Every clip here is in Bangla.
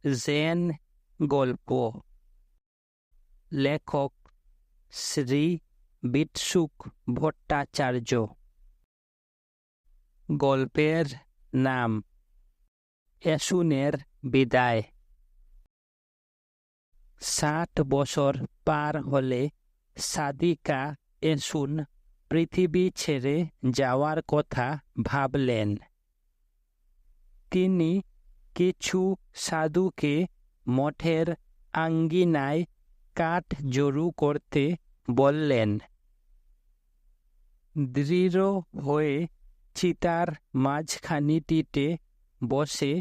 জেন গল্প। লেখক শ্রী বিৎসুক ভট্টাচার্য। গল্পের নাম এসুনের বিদায়। 60 বছর পার হলে সাদিকা এসুন পৃথিবী ছেড়ে যাওয়ার কথা ভাবলেন। তিনি কিছু সাধুকে মঠের আঙ্গিনায় কাঠ জড়ো করতে বললেন। দৃঢ় হয়ে চিতার মাঝখানিটিতে বসে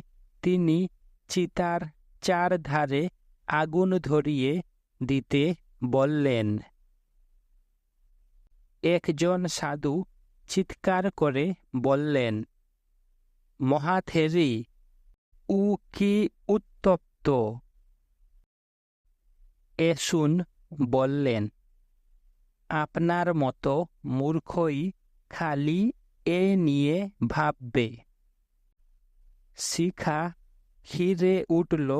তিনি চিতার চারধারে আগুন ধরিয়ে দিতে বললেন। একজন সাধু চিৎকার করে বললেন, মহাথেরি, উ কি উত্তপ্ত। এসুন বললেন, আপনার মতো মূর্খই খালি এ নিয়ে ভাববে। শিখা হিরে উঠল।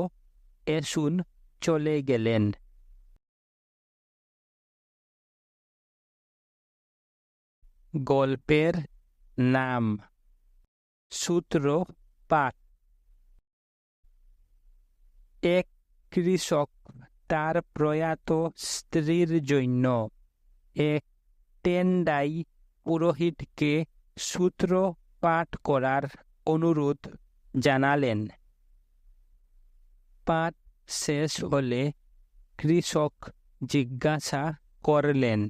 এসুন চলে গেলেন। গল্পের নাম সূত্রপাত। এক কৃষক তার প্রয়াত স্ত্রীর জন্য এক টেন্ডাই পুরোহিতকে সূত্র পাঠ করার অনুরোধ জানালেন। পাঠ শেষ হলে কৃষক জিজ্ঞাসা করলেন,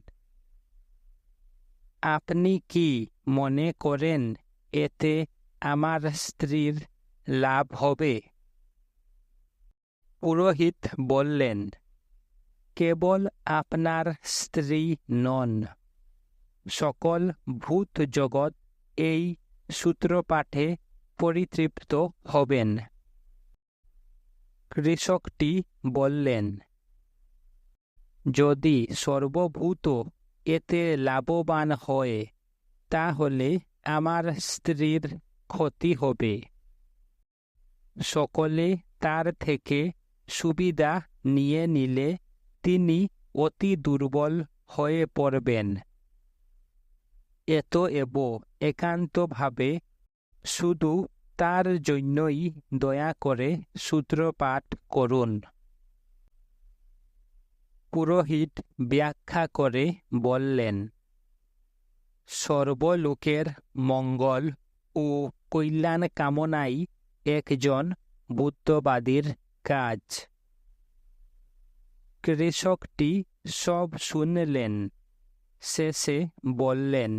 আপনি কি মনে করেন এতে আমার স্ত্রীর লাভ হবে? পুরোহিত বললেন, কেবল আপনার স্ত্রী নন, সকল ভূত জগৎ এই সূত্রপাঠে পরিতৃপ্ত হবেন। কৃষকটি বললেন, যদি সর্বভূত এতে লাভবান হয় তাহলে আমার স্ত্রীর ক্ষতি হবে। সকলে তার থেকে সুবিধা নিয়ে নিলে তিনি অতি দুর্বল হয়ে পড়বেন। এতএব একান্তভাবে শুধু তার জন্যই দয়া করে সূত্রপাঠ করুন। পুরোহিত ব্যাখ্যা করে বললেন, সর্বলোকের মঙ্গল ও কল্যাণ কামনাই একজন বুদ্ধবাদীর কাজ। কৃষকটি সব শুনলেন। শেষে বললেন,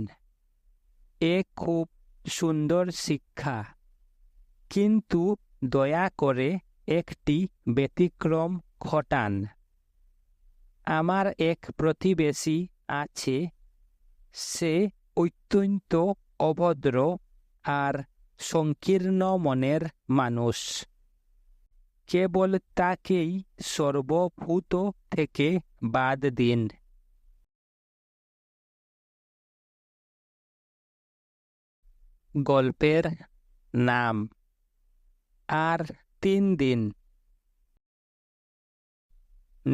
এ খুব সুন্দর শিক্ষা, কিন্তু দয়া করে একটি ব্যতিক্রম ঘটান। আমার এক প্রতিবেশী আছে, সে অত্যন্ত অভদ্র আর সংকীর্ণ মনের মানুষ। কেবল তাকেই সর্বভূত থেকে বাদ দিন। গল্পের নাম আর 3 দিন।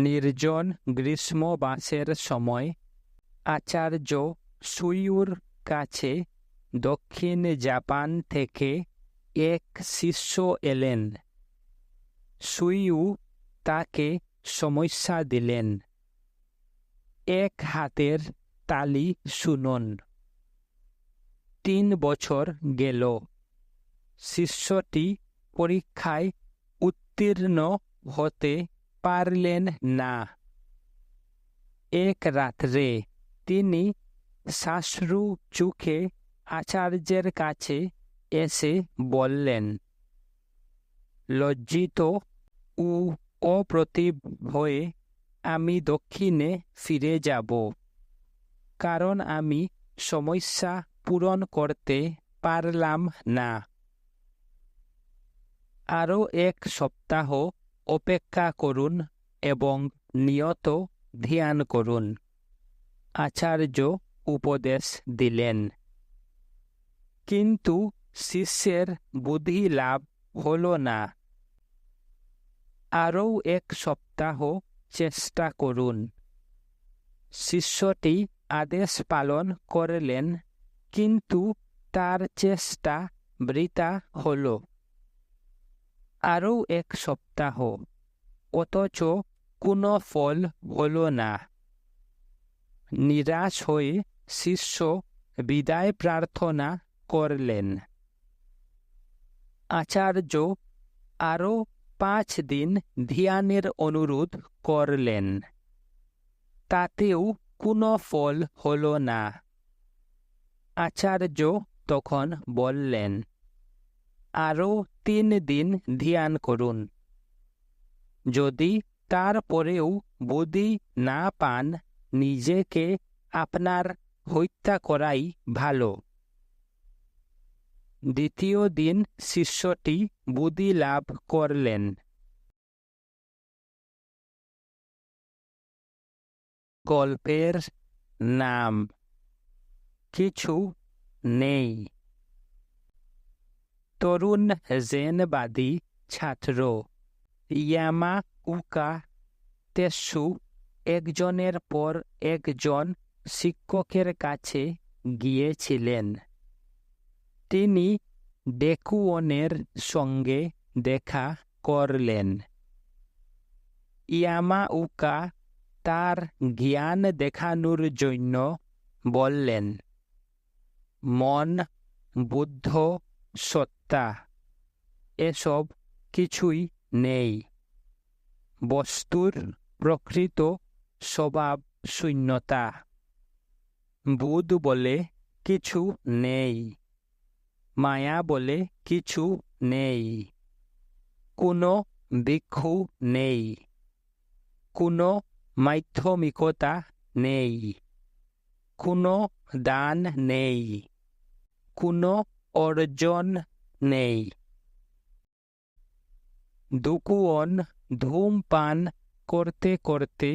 নির্জন গ্রীষ্মবাসের সময় আচার্য সুইউর কাছে দক্ষিণ জাপান থেকে এক শিষ্য এলেন। সুইউ তাকে সমস্যা দিলেন। এক হাতের তালি শুনুন। 3 বছর গেল। শিষ্যটি পরীক্ষায় উত্তীর্ণ হতে পারলেন না। এক রাত্রে তিনি শ্মশ্রু চোখে আচার্যের কাছে এসে বললেন, লজ্জিত ও অপ্রতিভ হয়ে আমি দক্ষিণে ফিরে যাব, কারণ আমি সমস্যা পূরণ করতে পারলাম না। আরও 1 সপ্তাহ অপেক্ষা করুন এবং নিয়ত ধ্যান করুন, আচার্য উপদেশ দিলেন। কিন্তু শিষ্যের বুদ্ধি লাভ হল না। আরও 1 সপ্তাহ চেষ্টা করুন। শিষ্যটি আদেশ পালন করলেন, কিন্তু তার চেষ্টা বৃথা হল। আরও 1 সপ্তাহ, অথচ কোনো ফল হল না। নিরাশ হয়ে শিষ্য বিদায় প্রার্থনা করলেন। আচার্য আরও 5 দিন ধ্যানের অনুরোধ করলেন, তাতেও কোনো ফল হল না। আচার্য তখন বললেন, আরও 3 দিন ধ্যান করুন। যদি তারপরেও বুদ্ধি না পান, নিজেকে আপনার হত্যা করাই ভালো। দ্বিতীয় দিন শিষ্যটি বুদ্ধি লাভ করলেন। গল্পের নাম কিছু নেই। তরুণ জেনবাদী ছাত্র ইয়ামাউকা তেসু একজনের পর একজন শিক্ষকের কাছে গিয়েছিলেন। তিনি ডেকুয়নের সঙ্গে দেখা করলেন। ইয়ামাউকা তার জ্ঞান দেখানোর জন্য বললেন, মন, বুদ্ধ, সত্তা এসব কিছুই নেই। বস্তুর প্রকৃত স্বভাব শূন্যতা। বুধ বলে কিছু নেই, মায়া বলে কিছু নেই, কোনো ভিক্ষু নেই, কোনো মাধ্যমিকতা নেই, কোনো দান নেই, কোনো অর্জন নেই। ডেকুয়ন ধূমপান করতে করতে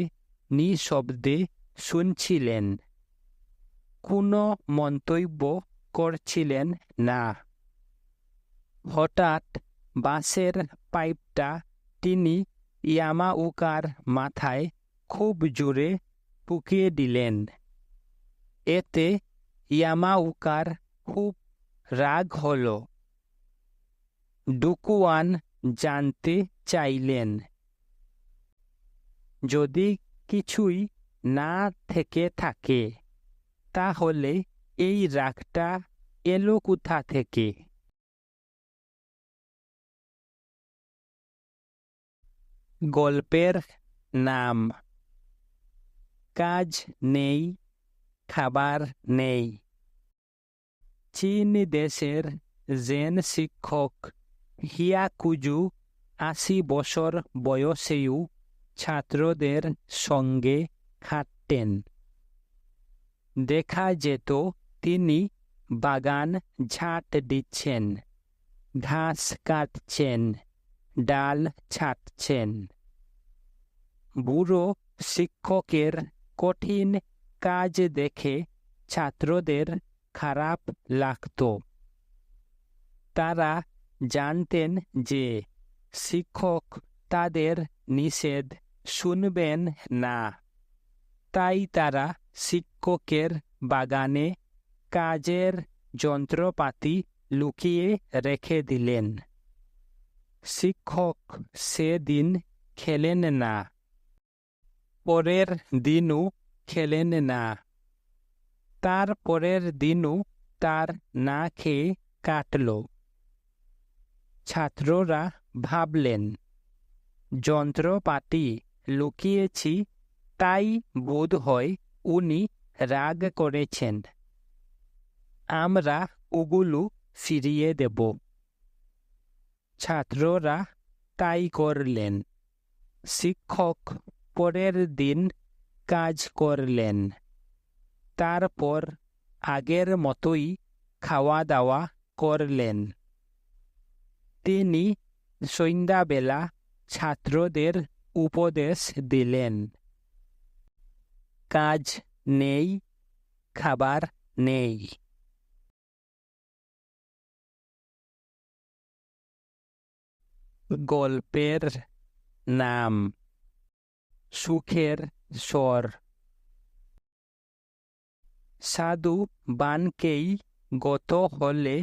নিঃশব্দে শুনছিলেন, কোনো মন্তব্য করছিলেন না। হঠাৎ বাঁশের পাইপটা তিনি ইয়ামাউকার মাথায় খুব জোরে ঠুকিয়ে দিলেন। এতে ইয়ামাউকার খুব রাগ হল। ডেকুয়ান জানতে চাইলেন, যদি কিছুই না থেকে থাকে, তাহলে এই রাগটা এলো কোথা থেকে? গল্পের নাম কাজ নেই, খাবার নেই। চীন দেশের জেন শিক্ষক হিয়াকুজু 80 বছর বয়সেও ছাত্রদের সঙ্গে হাঁটতেন। দেখা যেত তিনি বাগান ঝাঁট দিচ্ছেন, ঘাস কাটছেন, ডাল ছাঁটছেন। বুড়ো শিক্ষকের কঠিন কাজ দেখে ছাত্রদের খারাপ লাগত। তারা জানতেন যে শিক্ষক তাদের নিষেধ শুনবেন না, তাই তারা শিক্ষকের বাগানে কাজের যন্ত্রপাতি লুকিয়ে রেখে দিলেন। শিক্ষক সেদিন খেলেন না, পরের দিনও খেলেন না, তার পরের দিনও তার না খেয়ে কাটল। ছাত্ররা ভাবলেন, যন্ত্রপাতি লুকিয়েছি, তাই বোধ হয় উনি রাগ করেছেন। আমরা ওগুলো ফিরিয়ে দেব। ছাত্ররা তাই করলেন। শিক্ষক পরের দিন কাজ করলেন। তারপর আগের মতোই খাওয়া দাওয়া করলেন। তিনি সন্ধ্যাবেলা ছাত্রদের উপদেশ দিলেন, কাজ নেই, খাবার নেই। গল্পের নাম। সুখের স্বর। সাধু বানকেই গত হলে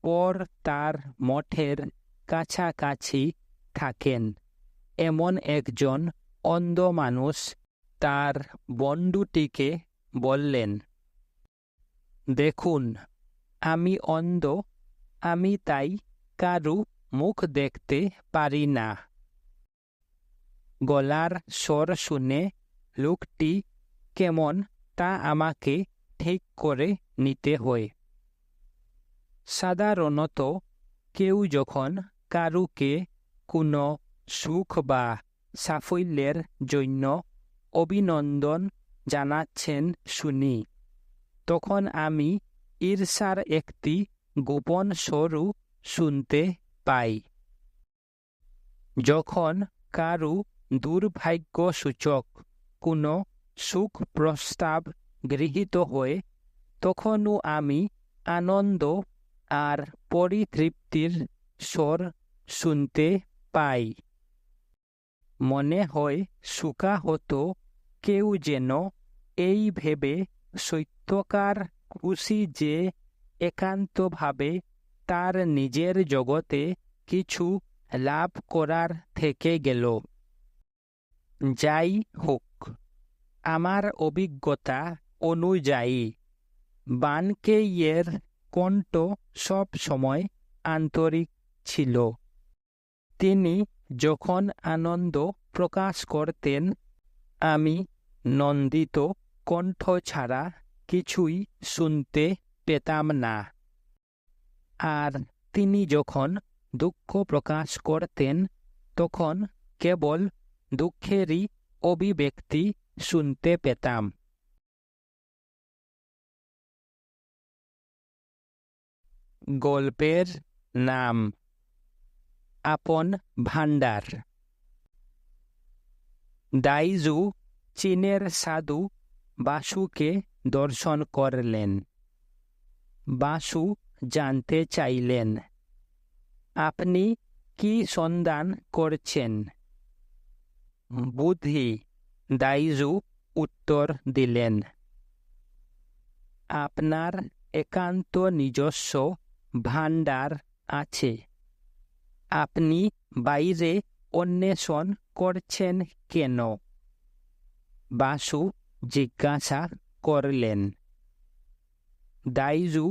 পর তার মঠের কাছাকাছি থাকেন এমন একজন অন্ধ মানুষ তার বন্ধুটিকে বললেন, দেখুন, আমি অন্ধ, আমি তাই কারু মুখ দেখতে পারি না। গলার স্বর শুনে লোকটি কেমন তা আমাকে ঠিক করে নিতে হয়। সাধারণত কেউ যখন কারুকে কোনো সুখ বা সাফল্যের জন্য অভিনন্দন জানাচ্ছেন শুনি, তখন আমি ঈর্ষার একটি গোপন স্বরও শুনতে পাই। যখন কারু দুর্ভাগ্যসূচক কোনো সুখ প্রস্তাব গৃহীত হয়, তখনও আমি আনন্দ আর পরিতৃপ্তির স্বর শুনতে পাই। মনে হয় শোকাহত কেউ যেন এই ভেবে সত্যকার খুশি যে একান্তভাবে তার নিজের জগতে কিছু লাভ করার থেকে গেল। যাই হোক, আমার অভিজ্ঞতা অনুযায়ী বানকেইয়ের কণ্ঠ সব সময় আন্তরিক ছিল। তিনি যখন আনন্দ প্রকাশ করতেন, আমি নন্দিত কণ্ঠ ছাড়া কিছুই শুনতে পেতাম না। আর তিনি যখন দুঃখ প্রকাশ করতেন, তখন কেবল দুঃখেরই অভিব্যক্তি শুনতে পেতাম। গল্পের নাম আপন ভান্ডার। দাইজু চীনের সাধু বাসুকে দর্শন করলেন। বাসু জানতে চাইলেন, আপনি কি সন্ধান করছেন? বুদ্ধি, দাইজু উত্তর দিলেন, আপনার একান্ত নিজস্ব ভান্ডার আছে, আপনি বাইরে অন্বেষণ করছেন কেন? বাসু জিজ্ঞাসা করলেন। দাইজু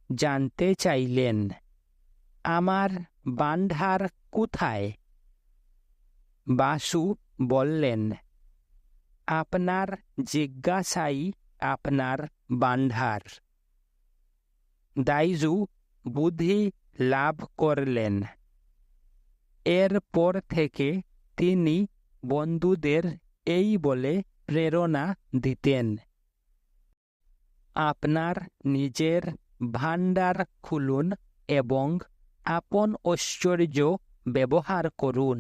জানতে চাইলেন, আমার ভান্ডার কোথায়? বাসু বললেন, আপনার জিজ্ঞাসাই আপনার ভান্ডার। দাইজু বুদ্ধি লাভ করলেন। এরপর থেকে তিনি বন্ধুদের এই বলে প্রেরণা দিতেন, আপনার নিজের ভান্ডার খুলুন এবং আপন ঐশ্বর্য ব্যবহার করুন।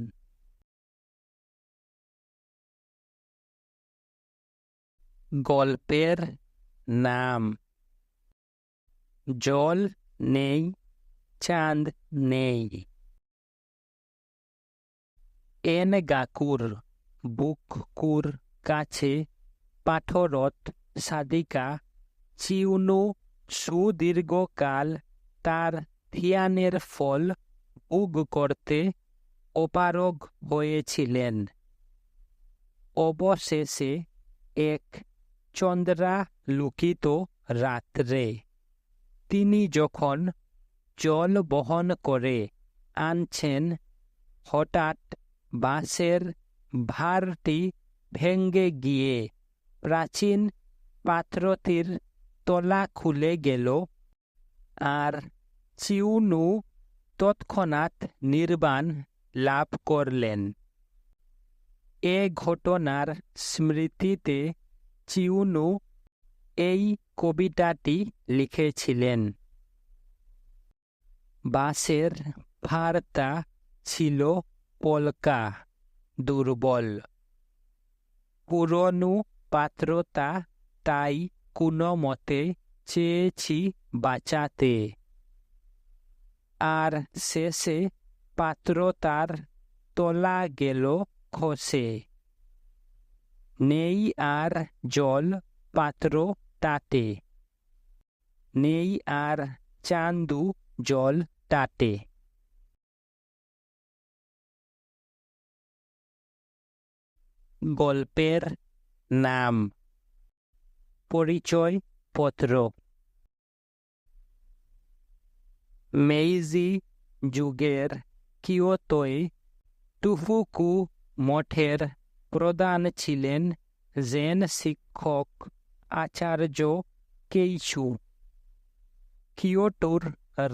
গল্পের নাম জল নেই, চাঁদ নেই। এনগাকুর বুকুর কাছে পাথরত সাদিকা চিউনু সুদীর্ঘকাল তার ধ্যানের ফল ভোগ করতে অপারগ হয়েছিলেন। অবশেষে এক চন্দ্রালোকিত রাত্রে তিনি যখন জল বহন করে আনছেন, হঠাৎ বাঁশের ভারটি ভেঙে গিয়ে প্রাচীন পাত্রটির তলা খুলে গেল, আর চিউনু তৎক্ষণাৎ নির্বাণ লাভ করলেন। এ ঘটনার স্মৃতিতে চিউনু এই কবিতাটি লিখেছিলেন। বাঁশের ভারটা ছিল পলকা, দুর্বল। পুরনো পাত্রটা তাই কোনো মতে চেয়েছি বাঁচাতে, আর শেষে পাত্রটার তলা গেল খসে। নেই আর জল পাত্র তাতে, নেই আর চান্দু জল টাটে। গল্পের নাম, পরিচয় পত্র। মেইজি যুগের কিয়োতোয় টুফুকু মঠের প্রধান ছিলেন জেন শিক্ষক আচার্য কেইচু। কিয়োটোর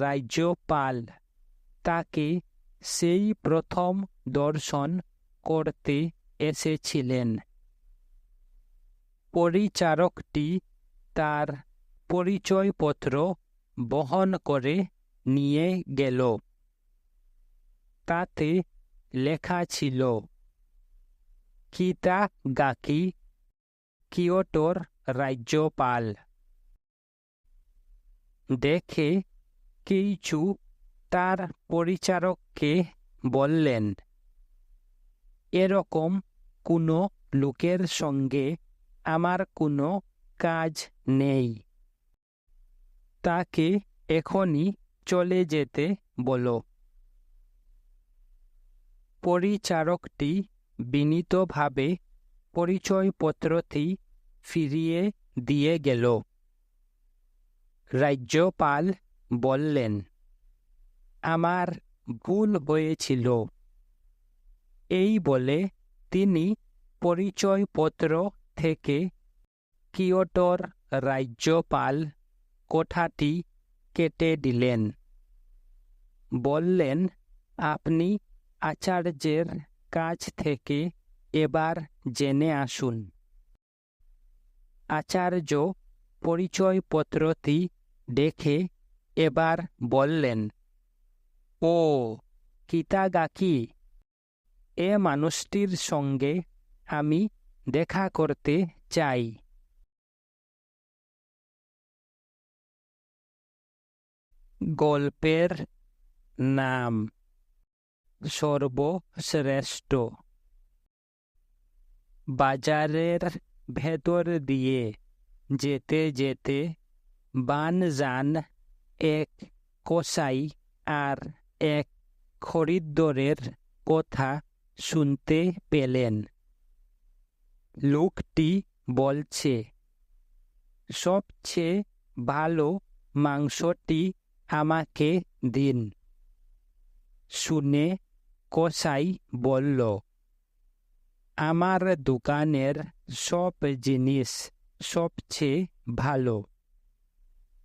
রাজ্যপাল তাকে সেই প্রথম দর্শন করতে এসেছিলেন। পরিচারকটি তার পরিচয়পত্র বহন করে নিয়ে গেল। তাতে লেখা ছিল, কিতাগাকি, কিয়োটোর রাজ্যপাল। দেখে কেইচু তার পরিচারককে বললেন, এরকম কোনো লোকের সঙ্গে আমার কোনো কাজ নেই। তাকে এখনই চলে যেতে বলো। পরিচারকটি বিনীতভাবে পরিচয়পত্রটি ফিরিয়ে দিয়ে গেল। রাজ্যপাল বললেন, আমার ভুল হয়েছিল। এই বলে তিনি পরিচয়পত্র থেকে কিয়োটোর রাজ্যপাল কথাটি কেটে দিলেন। বললেন, আপনি আচার্যের কাছ থেকে এবার জেনে আসুন। আচার্য পরিচয়পত্রটি দেখে এবার বললেন, ও কিতাগাকি, এ মানুষটির সঙ্গে আমি দেখা করতে চাই। গল্পের নাম, সর্বশ্রেষ্ঠ। বাজারের ভেতর দিয়ে যেতে যেতে বানজান এক কসাই আর এক খরিদ্দরের কথা শুনতে পেলেন। লোকটি বলছে, সবচেয়ে ভালো মাংসটি আমাকে দিন। শুনে কসাই বলল, আমার দোকানের সব জিনিস সবচেয়ে ভালো।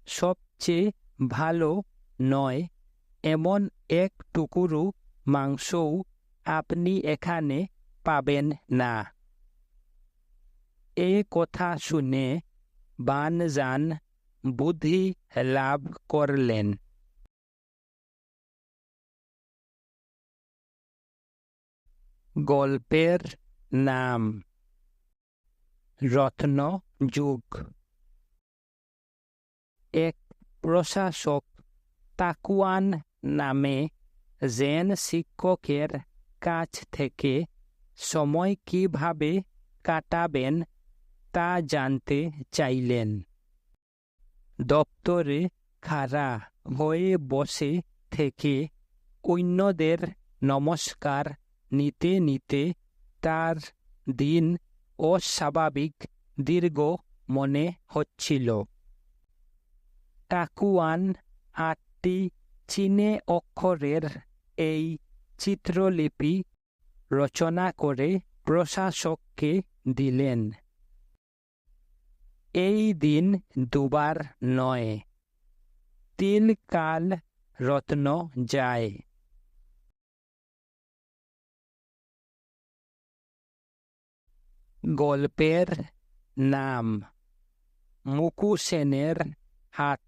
সবচেয়ে ভালো নয় এমন এক টুকরো মাংসও আপনি এখানে পাবেন না। এ কথা শুনে বানজান বুদ্ধি লাভ করলেন। গল্পের নাম, রত্ন যুগ। এক প্রশাসক তাকুয়ান নামে জেন শিক্ষকের কাছ থেকে সময় কিভাবে কাটাবেন তা জানতে চাইলেন। দপ্তরে খাড়া হয়ে বসে থেকে অন্যদের নমস্কার নিতে নিতে তার দিন অস্বাভাবিক দীর্ঘ মনে হচ্ছিল। তাকুয়ান 8টি চীনে অক্ষরের এই চিত্রলিপি রচনা করে প্রশাসককে দিলেন। এই দিন দুবার নয়, 3 কাল রত্ন যায়। গল্পের নাম, মুকুসেনের হাত।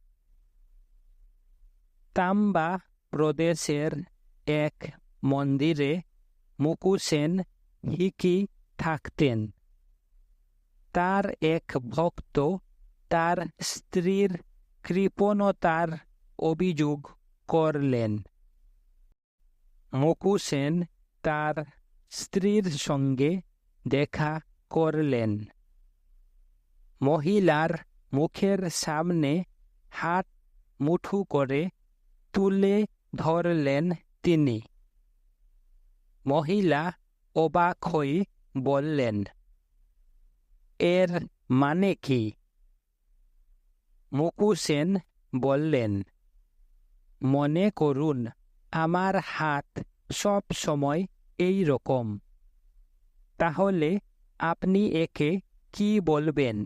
তাম্বা প্রদেশের এক মন্দিরে মুকুসেন হিকি থাকতেন। তার এক ভক্ত তার স্ত্রীর কৃপণতার অভিযোগ করলেন। মুকুসেন তার স্ত্রীর সঙ্গে দেখা করলেন। মহিলার মুখের সামনে হাত মুঠো করে তুলে ধরলেন তিনি। মহিলা অবাক হয়ে বললেন, এর মানে কি? মুকু সেন বললেন, মনে করুন আমার হাত সব সময় এই রকম। তাহলে আপনি একে কি বলবেন?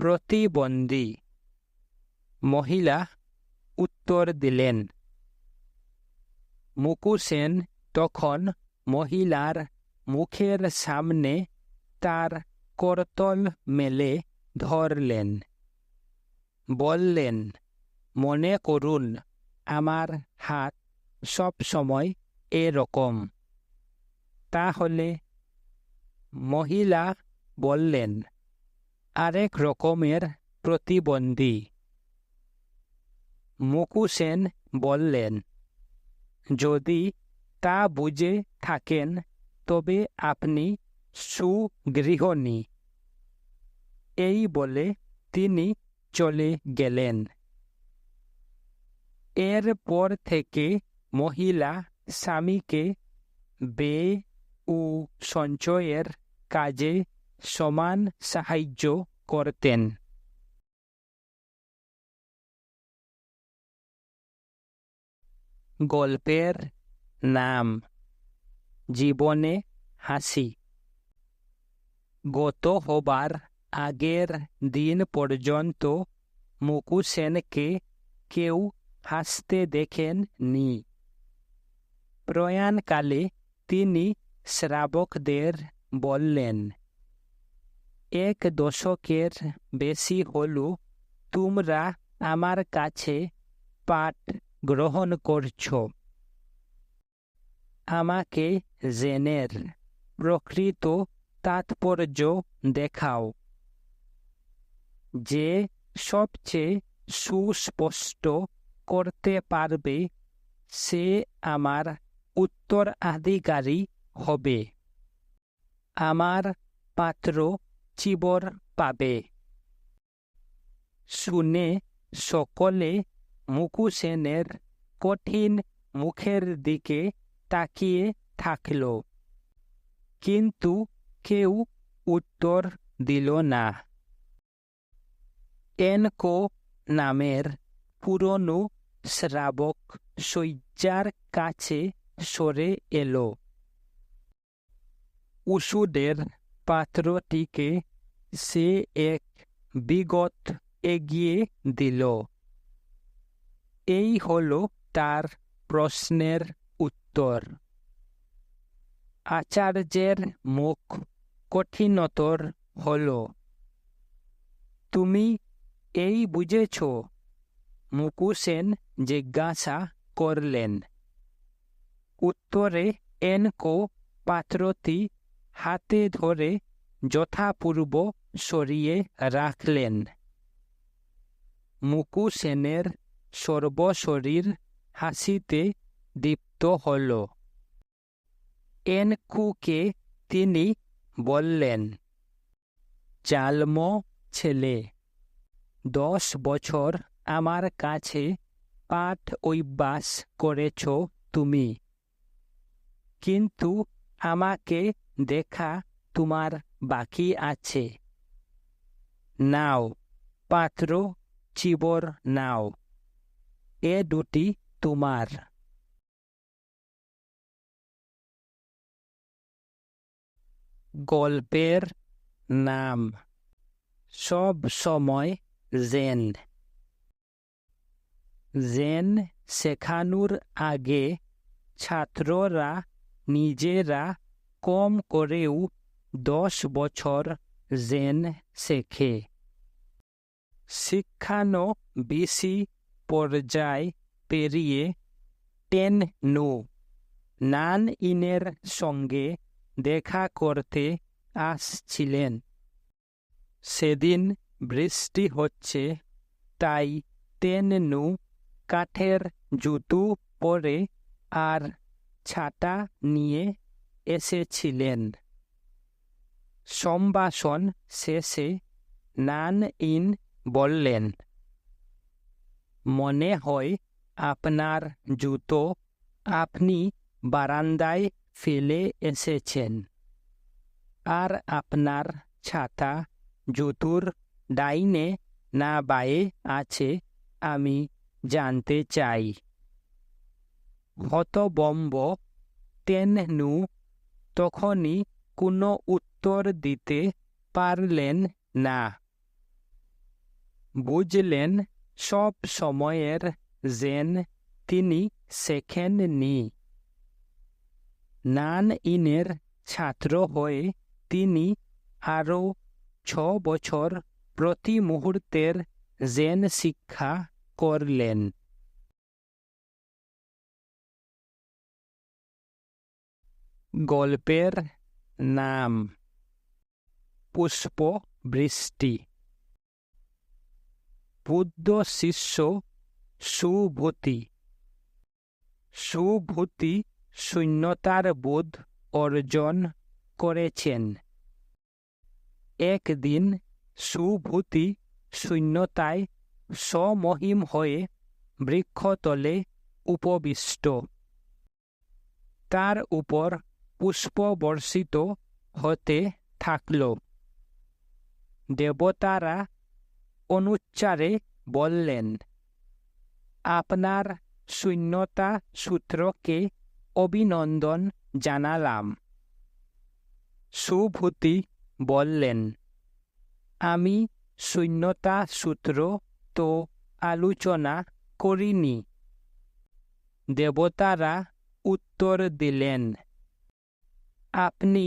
প্রতিবন্ধী। মহিলা উত্তর দিলেন। মুকু সেন তখন মহিলার মুখের সামনে তার করতল মেলে ধরলেন। বললেন, মনে করুন আমার হাত সব সময় এরকম। তাহলে? মহিলা বললেন, আরেক রকমের প্রতিবন্ধী। মুকু সেন বললেন, যদি তা বুঝে থাকেন তবে আপনি সুগৃহিণী। এই বলে তিনি চলে গেলেন। এরপর থেকে মহিলা স্বামীকে ব্যয় ও সঞ্চয়ের কাজে সমান সাহায্য করতেন। গল্পের নাম জীবনে হাসি। গত হবার আগের দিন পর্যন্ত মুকু সেনকে কেউ হাসতে দেখেননি। প্রয়াণকালে তিনি শ্রাবকদের বললেন, 1 দশকের বেশি হল তোমরা আমার কাছে পাঠ গ্রহণ করছ। আমাকে জেনের প্রকৃত তাৎপর্য দেখাও। যে সবচেয়ে সুস্পষ্ট করতে পারবে সে আমার উত্তরাধিকারী হবে। আমার পাত্র চিবর পাবে। শুনে সকলে মুকু সেনের কঠিন মুখের দিকে তাকিয়ে থাকল, কিন্তু কেউ উত্তর দিল না। এনকো নামের পুরনো শ্রাবক শয্যার কাছে সরে এলো। ওষুধের পাত্রটিকে সে এক বিগত এগিয়ে দিল। এই হলো তার প্রশ্নের উত্তর। আচার্যের মুখ কঠিনতর হল। তুমি এই বুঝেছ? মুকু সেন জিজ্ঞাসা করলেন। উত্তরে এনকো পাত্রটি হাতে ধরে যথাপূর্ব সরিয়ে রাখলেন। মুকু সেনের সর্বশরীর হাসিতে দীপ্ত হল। এনকুকে তিনি বললেন, জালম ছেলে, 10 বছর আমার কাছে পাঠ অভ্যাস করেছ তুমি, কিন্তু আমাকে দেখা তোমার বাকি আছে। নাও পাত্র, চিবর নাও, এ দুটি তোমার। গল্পের নাম সব সময় জেন। জেন শেখানোর আগে ছাত্ররা নিজেরা কম করেও 10 বছর জেন শেখে। শিক্ষানো বেশি পর্যায় পেরিয়ে টেন-নো নান ইনের সঙ্গে দেখা করতে আসছিলেন। সেদিন বৃষ্টি হচ্ছে, তাই টেন-নো কাঠের জুতো পরে আর ছাতা নিয়ে এসেছিলেন। সম্ভাষণ শেষে নান ইন বললেন, মনে হয় আপনার জুতো আপনি বারান্দায় ফেলে এসেছেন, আর আপনার ছাতা জুতোর ডাইনে না বাঁয়ে আছে আমি জানতে চাই। হতবম্ব তেননু তখনই কোনো উত্তর দিতে পারলেন না। বুঝলেন সব সময়ের যেন তিনি শেখেননি। নান ইনের ছাত্র হয়ে তিনি আরও 6 বছর প্রতি মুহূর্তের জেন শিক্ষা করলেন। গল্পের নাম পুষ্পবৃষ্টি। বুদ্ধ শিষ্য সুভূতি। সুভূতি শূন্যতার বোধ অর্জন করেছেন। একদিন সুভূতি শূন্যতায় সমহিম হয়ে বৃক্ষতলে উপবিষ্ট। তার উপর পুষ্প বর্ষিত হতে থাকল। দেবতারা অনুচ্চারে বললেন, আপনার শূন্যতা সূত্রকে অভিনন্দন জানালাম। সুভূতি বললেন, আমি শূন্যতা সূত্র তো আলোচনা করিনি। দেবতারা উত্তর দিলেন, আপনি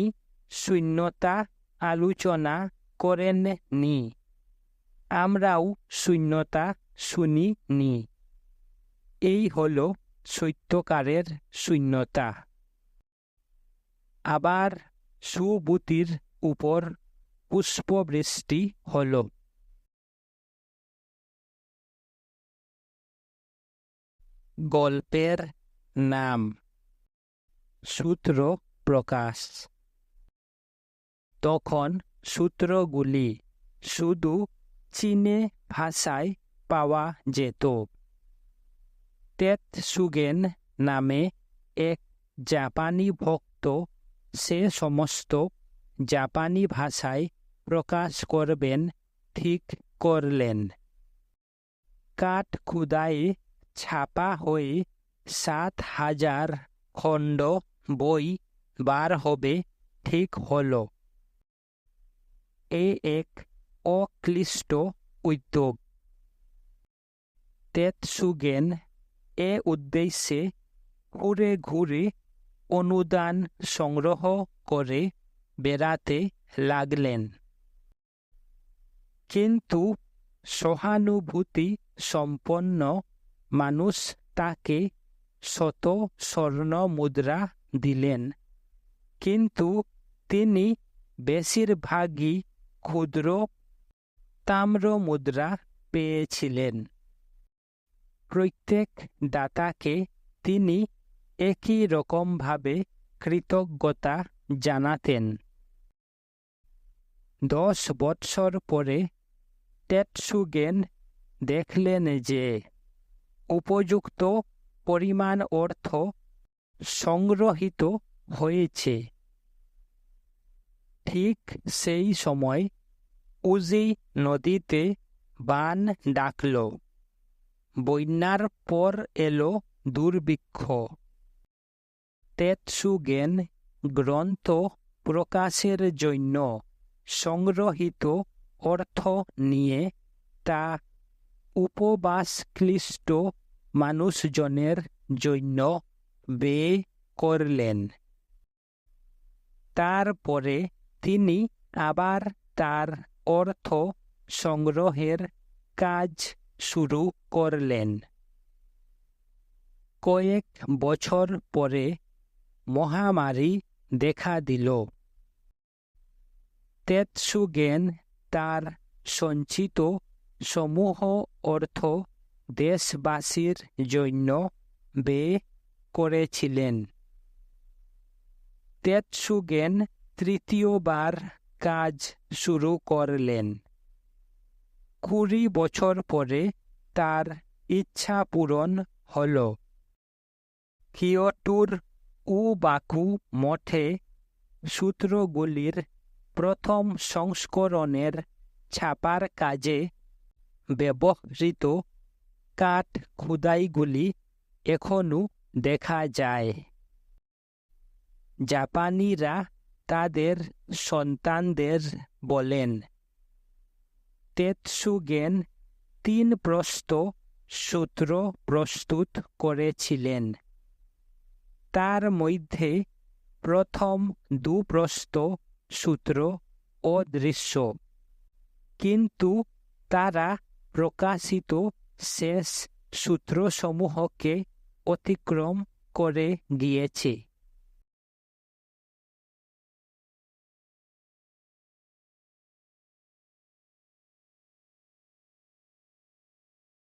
শূন্যতা আলোচনা করেননি, আমরাও শূন্যতা শুনিনি। এই হল সত্যকারের শূন্যতা। আবার সুভূতির উপর পুষ্পবৃষ্টি হল। গল্পের নাম সূত্র প্রকাশ। তখন সূত্রগুলি শুধু চীনে ভাষায় পাওয়া যেত। তেৎসুগেন নামে এক জাপানি ভক্ত সে সমস্ত জাপানি ভাষায় প্রকাশ করবেন ঠিক করলেন। কাঠ খোদায়ে ছাপা হয়ে 7,000 খণ্ড বই বার হবে ঠিক হল। এ এক অক্লিষ্ট উদ্যোগ। তেৎসুগেন এ উদ্দেশ্যে ঘুরে ঘুরে অনুদান সংগ্রহ করে বেড়াতে লাগলেন। কিন্তু সহানুভূতি সম্পন্ন মানুষ তাকে 100 স্বর্ণ মুদ্রা দিলেন, কিন্তু তিনি বেশিরভাগই ক্ষুদ্র তাম্র মুদ্রা পেয়েছিলেন। প্রত্যেক দাতাকে তিনি একই রকমভাবে কৃতজ্ঞতা জানাতেন। 10 বৎসর পরে তেৎসুগেন দেখলেন যে উপযুক্ত পরিমাণ অর্থ সংগ্রহিত হয়েছে। ঠিক সেই সময় উজি নদীতে বান ডাকল। বন্যার পর এলো দুর্ভিক্ষ। তেৎসুগেন গ্রন্থ প্রকাশের জন্য সংগ্রহিত অর্থ নিয়ে তা উপবাসক্লিষ্ট মানুষজনের জন্য ব্যয় করলেন। তারপরে তিনি আবার তার অর্থ সংগ্রহের কাজ শুরু করলেন। কয়েক বছর পরে মহামারী দেখা দিল। তেৎসুগেন তার সঞ্চিত সমূহ অর্থ দেশবাসীর জন্য ব্যয় করেছিলেন। তেৎসুগেন তৃতীয়বার কাজ শুরু করলেন। 20 বছর পরে তার ইচ্ছা পূরণ হল। কিয়োটোর উবাকু মঠে সূত্রগুলির প্রথম সংস্করণের ছাপার কাজে ব্যবহৃত কাঠ খোদাইগুলি এখনও দেখা যায়। জাপানিরা তাদের সন্তানদের বলেন, তেৎসুগেন 3 প্রস্থ সূত্র প্রস্তুত করেছিলেন। তার মধ্যে প্রথম 2 প্রস্থ সূত্র অদৃশ্য, কিন্তু তারা প্রকাশিত শেষ সূত্রসমূহকে অতিক্রম করে গিয়েছে।